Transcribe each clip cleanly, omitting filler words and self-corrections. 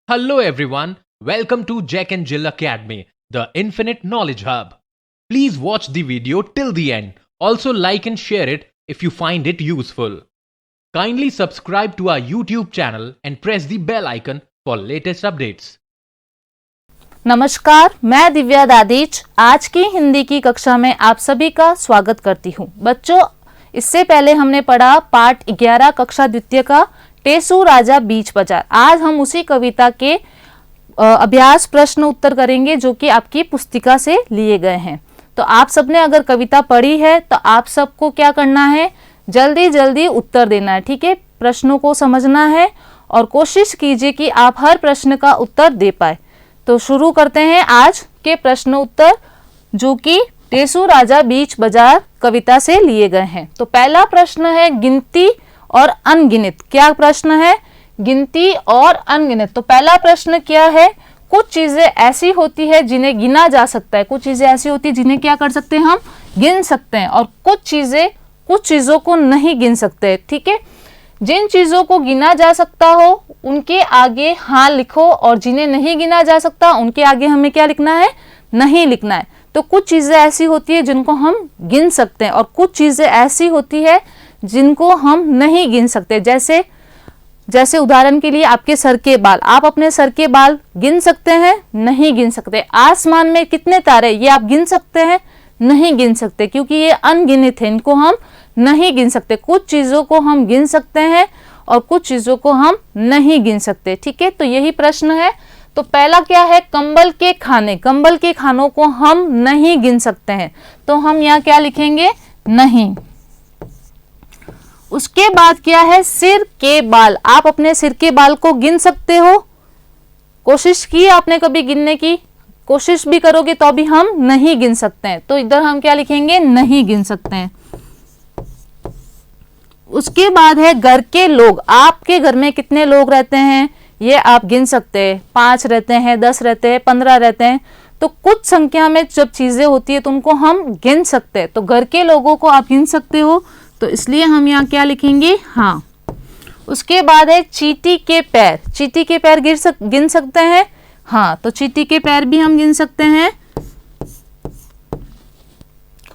Hello everyone, welcome to Jack and Jill Academy, the Infinite Knowledge Hub. Please watch the video till the end. Also like and share it if you find it useful. Kindly subscribe to our YouTube channel and press the bell icon for latest updates. नमस्कार, मैं दिव्या दादीच आज की हिंदी की कक्षा में आप सभी का स्वागत करती हूँ। बच्चों, इससे पहले हमने पढ़ा पाठ 11 कक्षा द्वितीय का टेसू राजा बीच बाजार। आज हम उसी कविता के अभ्यास प्रश्न उत्तर करेंगे जो कि आपकी पुस्तिका से लिए गए हैं। तो आप सबने अगर कविता पढ़ी है तो आप सबको क्या करना है, जल्दी जल्दी उत्तर देना है। ठीक है, प्रश्नों को समझना है और कोशिश कीजिए कि आप हर प्रश्न का उत्तर दे पाए। तो शुरू करते हैं आज के प्रश्न उत्तर जो कि टेसू राजा बीच बाजार कविता से लिए गए हैं। तो पहला प्रश्न है गिनती और अनगिनत। क्या प्रश्न है? गिनती और अनगिनत। तो पहला प्रश्न क्या है? कुछ चीजें ऐसी होती है जिन्हें गिना जा सकता है, कुछ चीजें ऐसी होती है जिन्हें क्या कर सकते हैं, हम गिन सकते हैं, और कुछ चीजों को नहीं गिन सकते। ठीक है, जिन चीजों को गिना जा सकता हो उनके आगे हाँ लिखो और जिन्हें नहीं गिना जा सकता उनके आगे हमें क्या लिखना है, नहीं लिखना है। तो कुछ चीजें ऐसी होती है जिनको हम गिन सकते हैं और कुछ चीजें ऐसी होती है जिनको हम नहीं गिन सकते। जैसे उदाहरण के लिए आपके सर के बाल, आप अपने सर के बाल गिन सकते हैं, नहीं गिन सकते। आसमान में कितने तारे, ये आप गिन सकते हैं, नहीं गिन सकते, क्योंकि ये अनगिनत है, इनको हम नहीं गिन सकते। कुछ चीजों को हम गिन सकते हैं और कुछ चीजों को हम नहीं गिन सकते। ठीक है, तो यही प्रश्न है। तो पहला क्या है? कंबल के खाने। कंबल के खानों को हम नहीं गिन सकते हैं, तो हम यहाँ क्या लिखेंगे, नहीं। उसके बाद क्या है? सिर के बाल। आप अपने सिर के बाल को गिन सकते हो? कोशिश की आपने कभी गिनने की? कोशिश भी करोगे तो भी हम नहीं गिन सकते हैं, तो इधर हम क्या लिखेंगे, नहीं गिन सकते हैं। उसके बाद है घर के लोग। आपके घर में कितने लोग रहते हैं ये आप गिन सकते हैं। 5 रहते हैं, 10 रहते हैं, 15 रहते हैं। तो कुछ संख्या में जब चीजें होती है तो उनको हम गिन सकते हैं। तो घर के लोगों को आप गिन सकते हो, तो इसलिए हम यहाँ क्या लिखेंगे, हाँ। उसके बाद है चींटी के पैर। चींटी के पैर गिन सकते हैं, हाँ, तो चींटी के पैर भी हम गिन सकते हैं।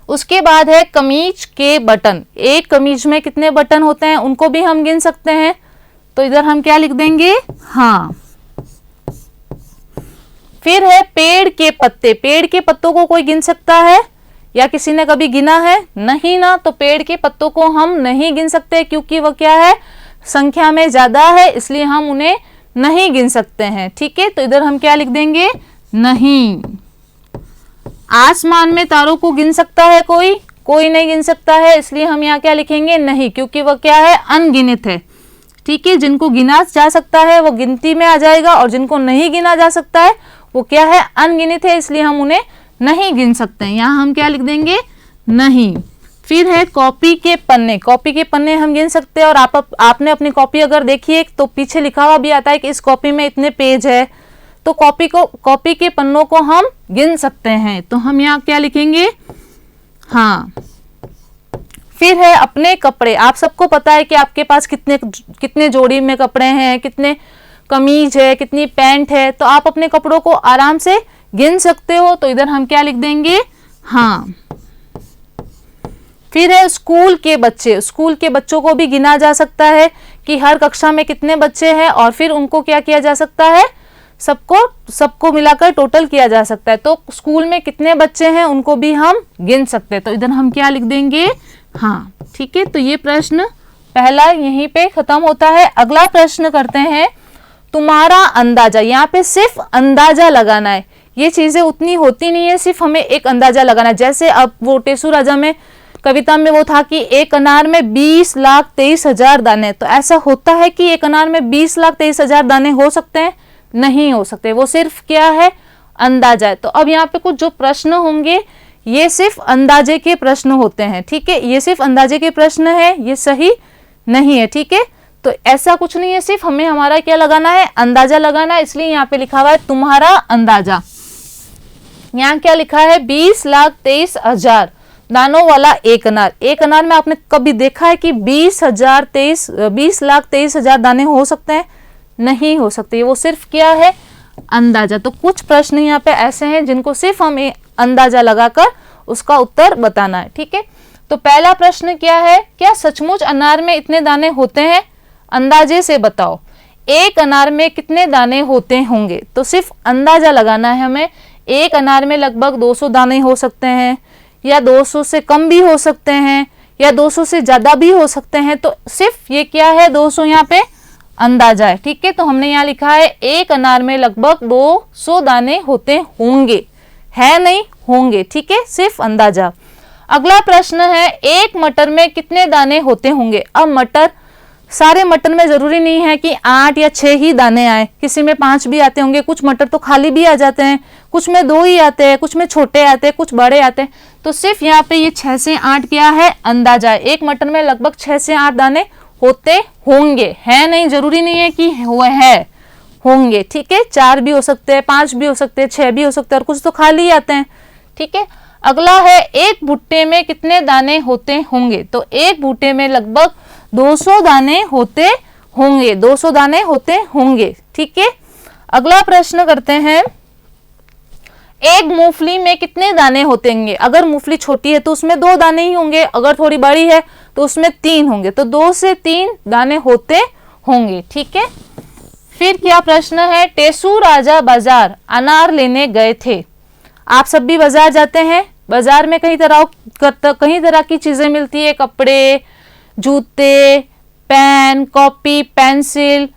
उसके बाद है कमीज के बटन। एक कमीज में कितने बटन होते हैं उनको भी हम गिन सकते हैं, तो इधर हम क्या लिख देंगे, हाँ। फिर है पेड़ के पत्ते। पेड़ के पत्तों को कोई गिन सकता है या किसी ने कभी गिना है? नहीं ना, तो पेड़ के पत्तों को हम नहीं गिन सकते क्योंकि वह क्या है, संख्या में ज्यादा है, इसलिए हम उन्हें नहीं गिन सकते हैं। ठीक है, तो इधर हम क्या लिख देंगे, नहीं। आसमान में तारों को गिन सकता है कोई? कोई नहीं गिन सकता है, इसलिए हम यहाँ क्या लिखेंगे, नहीं, क्योंकि वह क्या है, अनगिनत है। ठीक है, जिनको गिना जा सकता है वो गिनती में आ जाएगा और जिनको नहीं गिना जा सकता है वो क्या है, अनगिनत है, इसलिए हम उन्हें नहीं गिन सकते हैं। यहाँ हम क्या लिख देंगे, नहीं। फिर है कॉपी के पन्ने। कॉपी के पन्ने हम गिन सकते हैं और आपने अपनी कॉपी अगर देखी है तो पीछे लिखा हुआ भी आता है कि इस कॉपी में इतने पेज है, तो कॉपी के पन्नों को हम गिन सकते हैं, तो हम यहाँ क्या लिखेंगे, हाँ। फिर है अपने कपड़े। आप सबको पता है कि आपके पास कितने जोड़ी में कपड़े हैं, कितने कमीज है, कितनी पैंट है, तो आप अपने कपड़ों को आराम से गिन सकते हो, तो इधर हम क्या लिख देंगे, हाँ। फिर है स्कूल के बच्चे। स्कूल के बच्चों को भी गिना जा सकता है कि हर कक्षा में कितने बच्चे हैं और फिर उनको क्या किया जा सकता है, सबको मिलाकर टोटल किया जा सकता है। तो स्कूल में कितने बच्चे हैं उनको भी हम गिन सकते हैं, तो इधर हम क्या लिख देंगे, हाँ। ठीक है, तो ये प्रश्न पहला यहीं पे खत्म होता है। अगला प्रश्न करते हैं, तुम्हारा अंदाजा। यहाँ पे सिर्फ अंदाजा लगाना है, ये चीजें उतनी होती नहीं है, सिर्फ हमें एक अंदाजा लगाना है। जैसे अब वो टेसू राजा में कविता में वो था कि एक अनार में 20,23,000 दाने, तो ऐसा होता है कि एक अनार में 20,23,000 दाने हो सकते हैं? नहीं हो सकते, वो सिर्फ क्या है, अंदाजा है। तो अब यहाँ पे कुछ जो प्रश्न होंगे ये सिर्फ अंदाजे के प्रश्न होते हैं। ठीक है, ये सिर्फ अंदाजे के प्रश्न है, ये सही नहीं है। ठीक है, तो ऐसा कुछ नहीं है, सिर्फ हमें हमारा क्या लगाना है, अंदाजा लगाना है, इसलिए यहाँ पे लिखा हुआ है तुम्हारा अंदाजा। यहाँ क्या लिखा है, 20,23,000 दानों वाला एक अनार। एक अनार में आपने कभी देखा है कि 20,23,000 दाने हो सकते हैं? नहीं हो सकते। वो सिर्फ क्या है? अंदाजा। तो कुछ प्रश्न यहाँ पे ऐसे हैं जिनको सिर्फ हमें अंदाजा लगाकर उसका उत्तर बताना है। ठीक है, तो पहला प्रश्न क्या है? क्या सचमुच अनार में इतने दाने होते हैं? अंदाजे से बताओ, एक अनार में कितने दाने होते होंगे? तो सिर्फ अंदाजा लगाना है हमें। एक अनार में लगभग 200 दाने हो सकते हैं, या 200 से कम भी हो सकते हैं, या 200 से ज्यादा भी हो सकते हैं। तो सिर्फ ये क्या है? 200 यहाँ पे अंदाजा है। ठीक है, तो हमने यहाँ लिखा है एक अनार में लगभग 200 दाने होते होंगे, है नहीं होंगे। ठीक है, सिर्फ अंदाजा। अगला प्रश्न है, एक मटर में कितने दाने होते होंगे? अब मटर, सारे मटर में जरूरी नहीं है कि 8 या 6 ही दाने आए, किसी में 5 भी आते होंगे। कुछ मटर तो खाली भी आ जाते हैं, कुछ में 2 ही आते हैं, कुछ में छोटे आते हैं, कुछ बड़े आते हैं। तो सिर्फ यहाँ पे ये 6 से 8 क्या है? अंदाजा है। एक मटर में लगभग 6 से 8 दाने होते होंगे, है नहीं, जरूरी नहीं है कि वो है, होंगे। ठीक है, 4 भी हो सकते हैं, 5 भी हो सकते हैं, 6 भी हो सकते हैं, और कुछ तो खाली आते हैं। ठीक है, अगला है, एक भुट्टे में कितने दाने होते होंगे? तो एक भुट्टे में लगभग 200 दाने होते होंगे, 200 दाने होते होंगे। ठीक है, अगला प्रश्न करते हैं, एक मूंगफली में कितने दाने होते होंगे? अगर मूंगफली छोटी है तो उसमें 2 दाने ही होंगे, अगर थोड़ी बड़ी है तो उसमें 3 होंगे, तो 2 से 3 दाने होते होंगे। ठीक है, फिर क्या प्रश्न है, टेसू राजा बाजार अनार लेने गए थे। आप सब भी बाजार जाते हैं, बाजार में कई तरह की चीजें मिलती है, कपड़े, जूते, पेन, कॉपी, पेंसिल।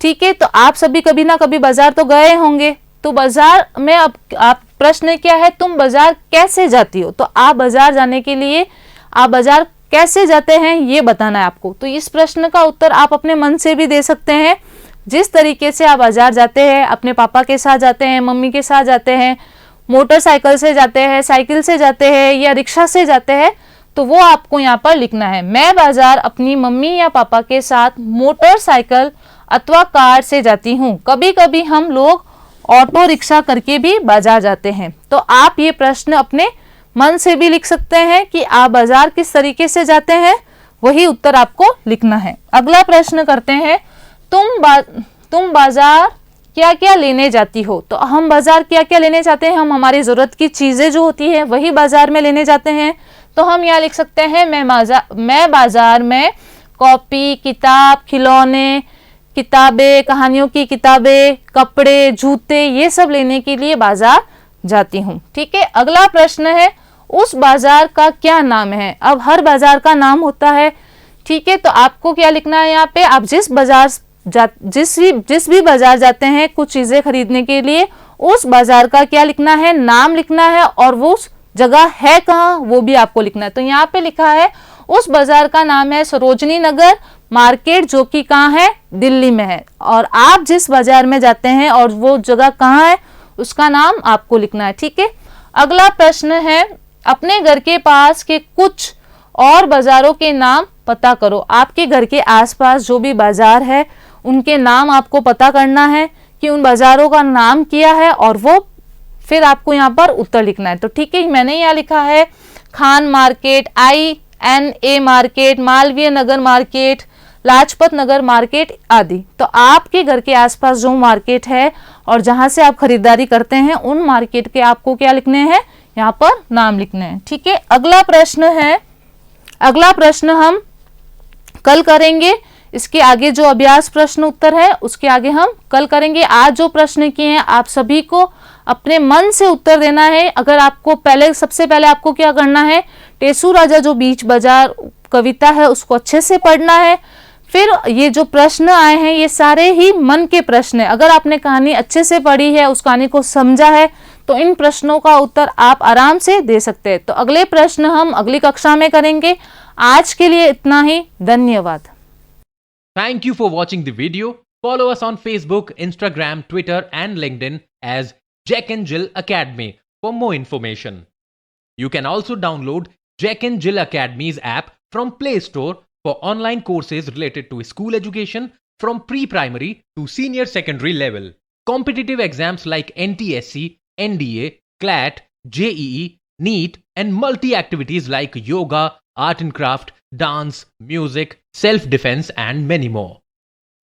ठीक है, तो आप सभी कभी ना कभी बाजार तो गए होंगे। तो बाजार में अब आप, प्रश्न क्या है, तुम बाजार कैसे जाती हो? तो आप बाजार जाने के लिए आप बाजार कैसे जाते हैं ये बताना है आपको। तो इस प्रश्न का उत्तर आप अपने मन से भी दे सकते हैं। जिस तरीके से आप बाजार जाते हैं, अपने पापा के साथ जाते हैं, मम्मी के साथ जाते हैं, मोटरसाइकिल से जाते हैं, साइकिल से जाते हैं, या रिक्शा से जाते हैं, तो वो आपको यहाँ पर लिखना है। मैं बाजार अपनी मम्मी या पापा के साथ मोटरसाइकिल अथवा कार से जाती हूँ। कभी कभी हम लोग ऑटो रिक्शा करके भी बाजार जाते हैं। तो आप ये प्रश्न अपने मन से भी लिख सकते हैं कि आप बाजार किस तरीके से जाते हैं, वही उत्तर आपको लिखना है। अगला प्रश्न करते हैं, तुम बाजार क्या क्या लेने जाती हो? तो हम बाजार क्या क्या लेने जाते हैं? हम हमारी जरूरत की चीजें जो होती है वही बाजार में लेने जाते हैं। तो हम यहाँ लिख सकते हैं, मैं बाजार में कॉपी, किताब, खिलौने, किताबें, कहानियों की किताबें, कपड़े, जूते, ये सब लेने के लिए बाजार जाती हूँ। ठीक है, अगला प्रश्न है, उस बाजार का क्या नाम है? अब हर बाजार का नाम होता है। ठीक है, तो आपको क्या लिखना है यहाँ पे, आप जिस भी बाजार जाते हैं कुछ चीजें खरीदने के लिए, उस बाजार का क्या लिखना है? नाम लिखना है, और वो उस जगह है कहाँ वो भी आपको लिखना है। तो यहाँ पे लिखा है, उस बाजार का नाम है सरोजनी नगर मार्केट, जो कि कहाँ है? दिल्ली में है। और आप जिस बाजार में जाते हैं और वो जगह कहाँ है उसका नाम आपको लिखना है। ठीक है, अगला प्रश्न है, अपने घर के पास के कुछ और बाजारों के नाम पता करो। आपके घर के आसपास जो भी बाजार है उनके नाम आपको पता करना है कि उन बाजारों का नाम क्या है, और वो फिर आपको यहाँ पर उत्तर लिखना है। तो ठीक है, मैंने यहाँ लिखा है Khan market, INA market, Malviya Nagar market, Lajpat Nagar market आदि। तो आपके घर के आसपास जो मार्केट है और जहां से आप खरीदारी करते हैं उन मार्केट के आपको क्या लिखने हैं? यहाँ पर नाम लिखने हैं। ठीक है, अगला प्रश्न हम कल करेंगे। इसके आगे जो अभ्यास प्रश्न उत्तर है उसके आगे हम कल करेंगे। आज जो प्रश्न किए हैं आप सभी को अपने मन से उत्तर देना है। अगर आपको सबसे पहले आपको क्या करना है, टेसू राजा जो बीच बाजार कविता है उसको अच्छे से पढ़ना है। फिर ये जो प्रश्न आए हैं ये सारे ही मन के प्रश्न है। अगर आपने कहानी अच्छे से पढ़ी है, उस कहानी को समझा है, तो इन प्रश्नों का उत्तर आप आराम से दे सकते हैं। तो अगले प्रश्न हम अगली कक्षा में करेंगे। आज के लिए इतना ही, धन्यवाद। Thank you for watching the video. Follow us on Facebook, Instagram, Twitter and LinkedIn as Jack and Jill Academy for more information. You can also download Jack and Jill Academy's app from Play Store for online courses related to school education from pre-primary to senior secondary level. Competitive exams like NTSC, NDA, CLAT, JEE, NEET and multi activities like yoga, art and craft, dance, music, self defense, and many more.